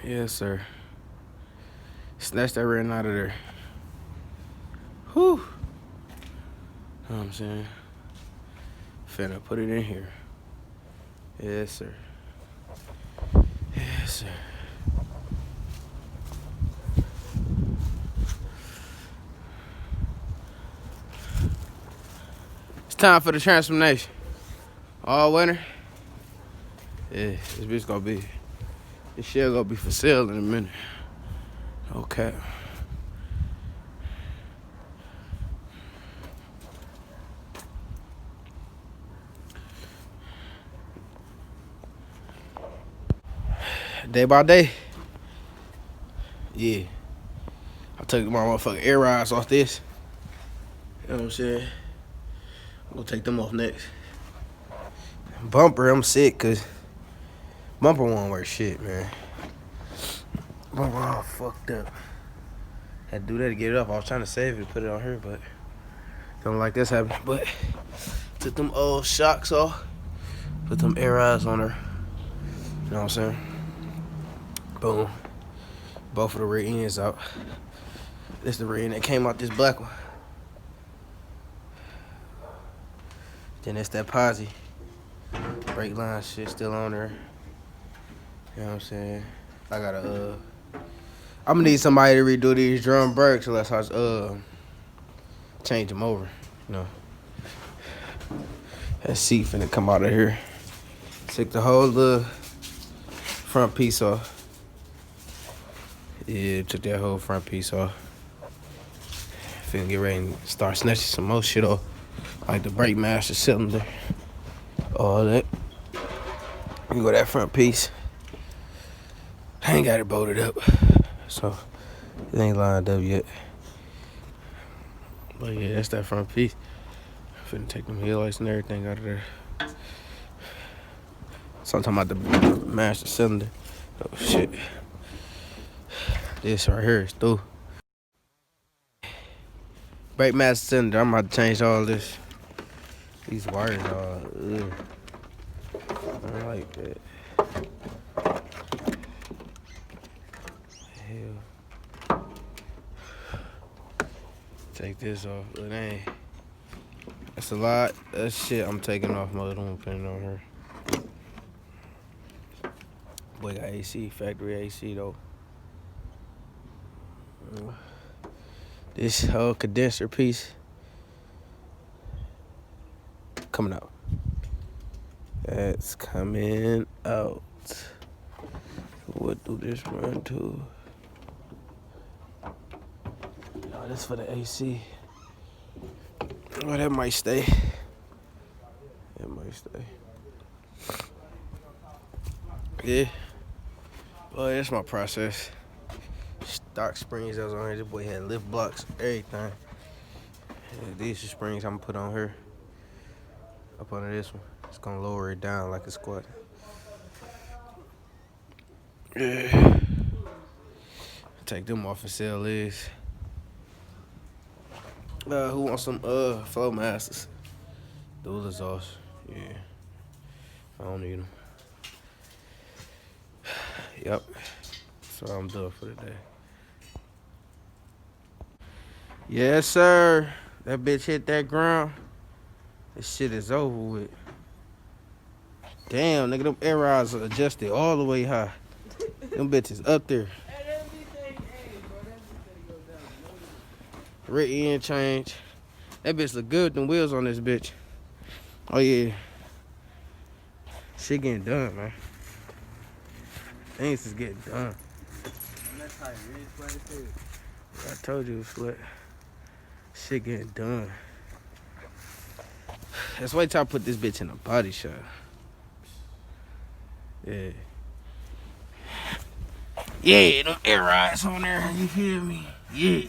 Yes, sir. Snatch that ring out of there. Whew. Know what I'm saying? Finna put it in here. Yes, sir. Yes, sir. It's time for the transformation. All winter. Yeah, this bitch gonna be. This shit gonna be for sale in a minute. Okay. Day by day. Yeah. I took my motherfucking air rides off this. You know what I'm saying? I'm gonna take them off next. Bumper, I'm sick cause bumper won't work shit, man. Bumper all fucked up. Had to do that to get it off. I was trying to save it, put it on her, but don't like this happen. But took them old shocks off, put them air rides on her. You know what I'm saying? Boom. Both of the rear ends out. This the rear end that came out this black one. Then it's that posi. Brake line shit still on there. You know what I'm saying? I gotta I'm gonna need somebody to redo these drum brakes unless I change them over. You know. That seat finna come out of here. Took the whole little front piece off. Yeah, took that whole front piece off. Finna get ready and start snatching some more shit off. Like the brake master cylinder. All that. You go that front piece. I ain't got it bolted up. So it ain't lined up yet. But yeah, that's that front piece. Finna take them headlights and everything out of there. So I'm talking about the master cylinder. Oh shit. This right here is through. Brake master cylinder, I'm about to change all this. These wires are, ugh. I don't like that. Hell. Take this off. It ain't. That's a lot. That shit I'm taking off my little one, putting on her. Boy got AC, factory AC though. This whole condenser piece coming out. That's coming out. What do this run to? Oh, this for the AC. Oh, that might stay. It might stay. Yeah. Well, that's my process. Stock springs that was on here. This boy had lift blocks, everything. Yeah, these are springs I'm gonna put on her. Up under this one. It's gonna lower it down like a squat. Yeah. Take them off and sell these. Who wants some flow masters? Those are off. Yeah. I don't need them. Yep. So I'm done for the day. Yes, sir. That bitch hit that ground. This shit is over with. Damn, nigga, them air rods are adjusted all the way high. Them bitches up there. Rear end change. That bitch look good, them wheels on this bitch. Oh, yeah. Shit getting done, man. Things is getting done. I told you it was sweat. Shit getting done. Let's wait till I put this bitch in a body shop. Yeah. Yeah, them air rides on there, you hear me? Yeah.